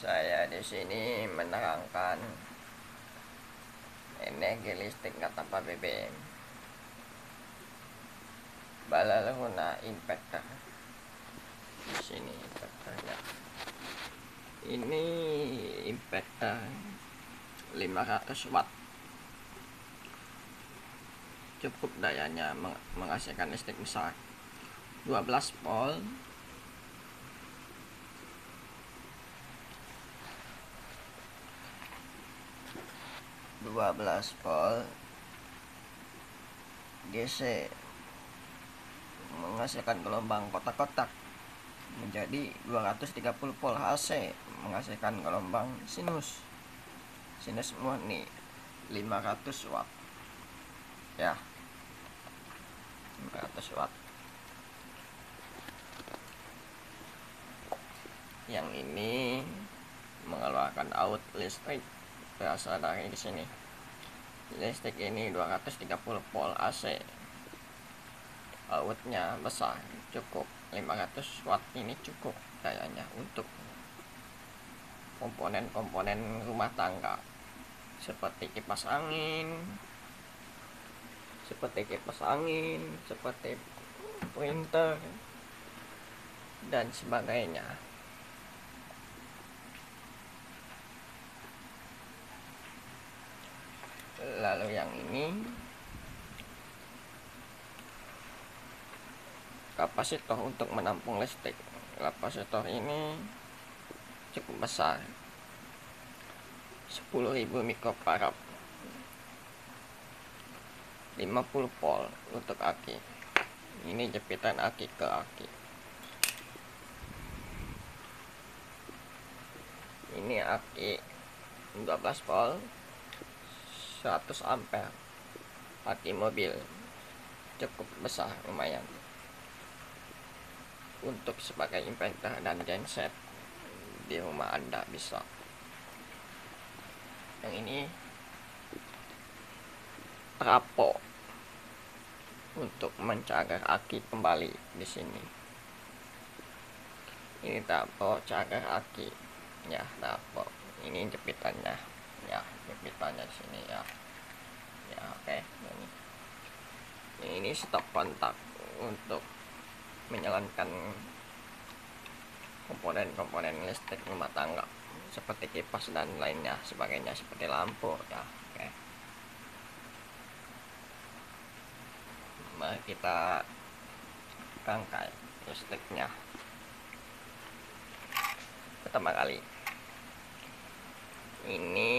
Saya di sini menerangkan energi listrik tanpa BBM. Balaluna inverter. Di sini inverternya. Ini inverter 500 watt. Cukup dayanya menghasilkan listrik besar. 12 volt. 12 volt DC menghasilkan gelombang kotak-kotak, menjadi 230 volt AC menghasilkan gelombang sinus murni 500 watt ya, 500 watt. Yang ini mengeluarkan out listrik berasal dari di sini. Listrik ini 230 volt AC. Outnya besar, cukup 500 watt. Ini cukup dayanya untuk komponen-komponen rumah tangga seperti kipas angin, seperti printer dan sebagainya. Lalu yang ini kapasitor untuk menampung listrik. Kapasitor ini cukup besar, 10.000 mikrofarad, 50 volt untuk aki. Ini jepitan aki ke aki. Ini aki 12 volt 100 ampere, aki mobil, cukup besar, lumayan untuk sebagai inverter dan genset di rumah Anda bisa. Yang ini trafo untuk mencager aki kembali di sini. Ini trafo cager aki ya, trafo. Ini jepitannya ya, jepitannya di sini ya. Ya, oke. Ini stop kontak untuk menjalankan komponen-komponen listrik rumah tangga seperti kipas dan lainnya sebagainya, seperti lampu ya. Oke. Mari kita rangkai listriknya. Pertama kali, ini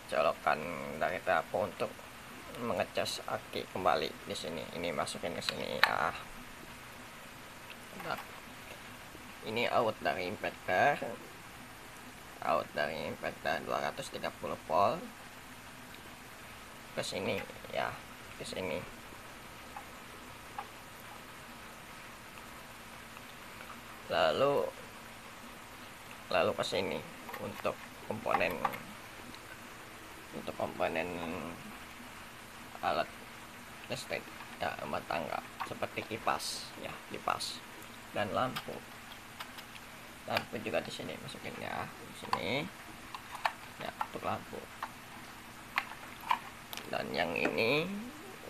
colokan dari trafo untuk mengecas aki kembali di sini. Ini masukin ke sini ya. Ini out dari inverter, 230 volt ke sini ya, ke sini. Lalu ke sini untuk komponen alat listrik ya, rumah tangga seperti kipas ya, kipas dan lampu juga di sini masukin ya, di sini ya, untuk lampu. Dan yang ini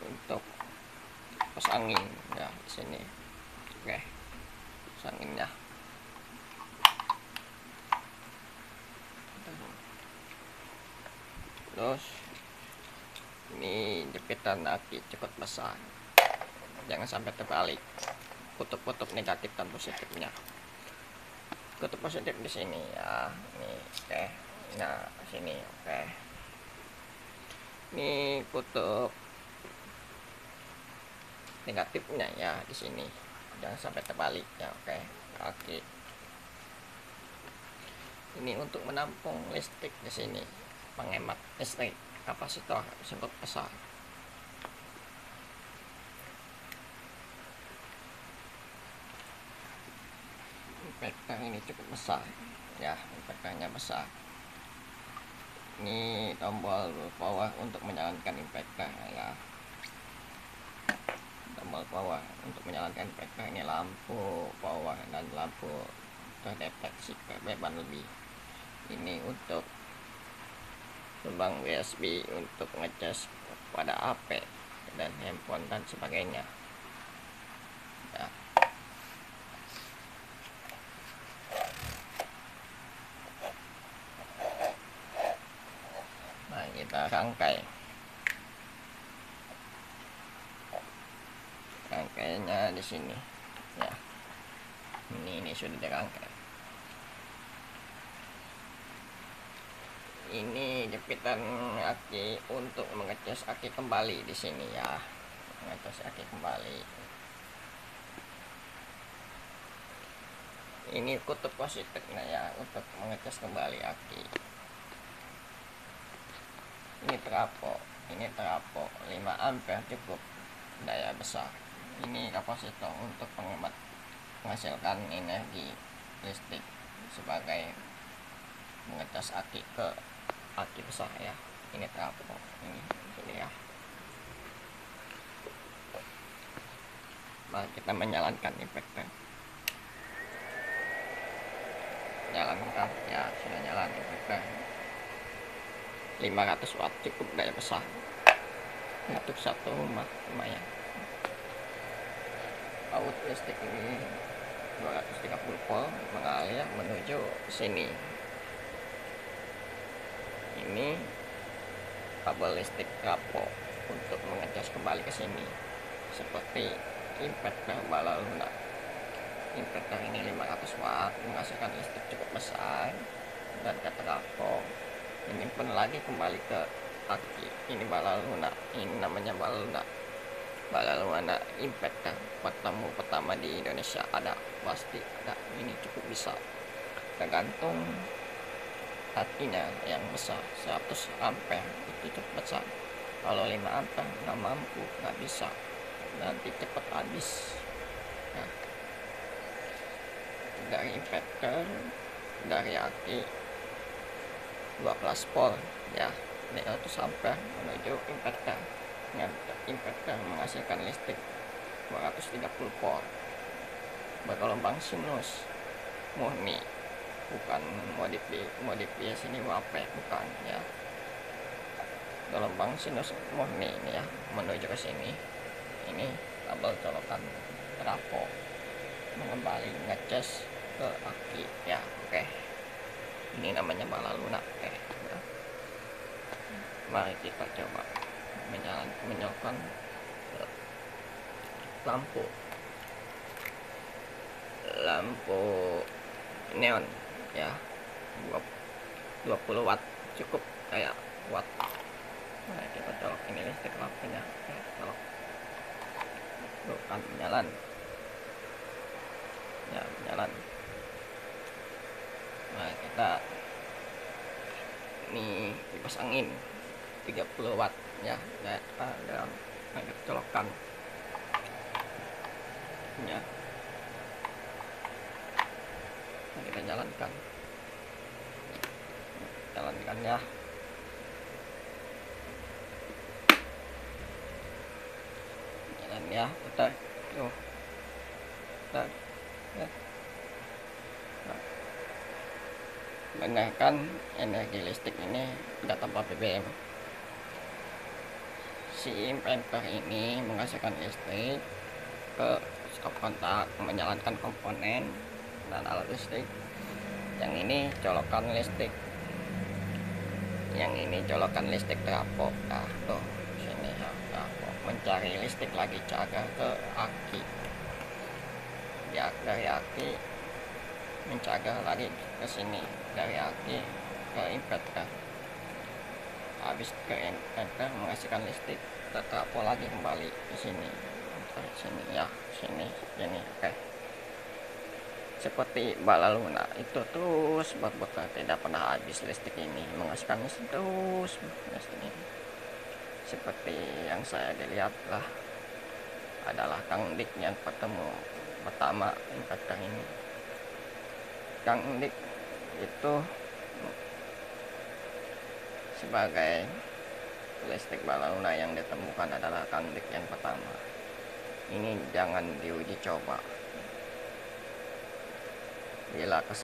untuk kipas angin ya, di sini. Oke, kipas anginnya. Terus ini jepitan aki cukup besar, jangan sampai terbalik. Kutub-kutub negatif dan positifnya. Kutub positif di sini ya, ini oke. Nah, sini oke. Ini kutub negatifnya ya, di sini. Jangan sampai terbalik ya, oke. Oke. Ini untuk menampung listrik di sini, menghemat listrik. Kapasitor cukup besar. Inverter ini cukup besar ya, inverternya besar. Ini tombol power untuk menyalakan inverter ya, tombol power untuk menyalakan inverter. Ini lampu power dan lampu terdeteksi kebeban lebih. Ini untuk lubang USB untuk ngecas pada HP dan handphone dan sebagainya ya. Nah, kita rangkainya di sini ya. Ini sudah dirangkai. Ini jepitan aki untuk mengecas aki kembali di sini ya, mengecas aki kembali. Ini kutub positifnya ya, untuk mengecas kembali aki. Ini trafo 5 ampere cukup daya besar. Ini kapasitor untuk menghasilkan energi listrik sebagai mengecas aki ke aki besar ya. Ini trafo ini ya. Mari kita menjalankan inverter. Jalankan ya, sudah jalan inverter 500 watt cukup daya besar untuk satu rumah lumayan. Paut listrik ini 230 volt mengalir menuju sini. Ini kabel listrik trafo untuk mengecas kembali ke sini seperti inverter bala lunak. Inverter ini 500 watt menghasilkan listrik cukup besar, dan ke trafo ini pun lagi kembali ke aki. Ini bala lunak, ini namanya bala lunak inverter pertama di Indonesia. Ada, pasti ada. Ini cukup bisa, tergantung akinya yang besar 100 ampere itu cukup besar. Kalau 5 ampere nggak mampu, nggak bisa, nanti cepat habis. Nah, dari inverter, dari aki 12 volt ya, 500 ampere menuju inverter. Inverter menghasilkan listrik 230 volt bergelombang sinus murni, bukan modif sini WAP, bukan ya. Gelombang sinus murni ini ya, menuju ke sini. Ini kabel colokan trafo mengembali ngecas ke aki ya. Oke, ini namanya bala lunak. Ya. Mari kita coba menyalakan lampu neon ya, 20 watt cukup kayak watt. Nah, kita colok ini listrik lampunya. Colok bukan menyala ya, menyala. Nah, kita ini kipas angin 30 watt ya, dan colokan ya. Nah, kita jalankan ya. Jalan ya, putar tuh, putar ya. Nah, gunakan energi listrik ini tidak tanpa BBM. Si inverter ini menghasilkan listrik ke stop kontak, menjalankan komponen dan alat listrik. Yang ini colokan listrik, yang ini colokan listrik trafo. Nah, tuh sini ya, trafo mencari listrik lagi, caga ke aki ya, dari aki mencagar lagi ke sini, dari aki ke inverter. Habis ke inverter menghasilkan listrik, ke trafo lagi kembali ke sini ya, sini. Oke. Seperti bala lunak itu terus berputar, tidak pernah habis listrik ini, menghasilkan listrik terus listrik ini. Seperti yang saya dilihat lah, adalah Kang Dik yang pertama inverter ini. Kang Dik itu sebagai listrik bala lunak yang ditemukan adalah Kang Dik yang pertama. Ini jangan diuji coba. Bila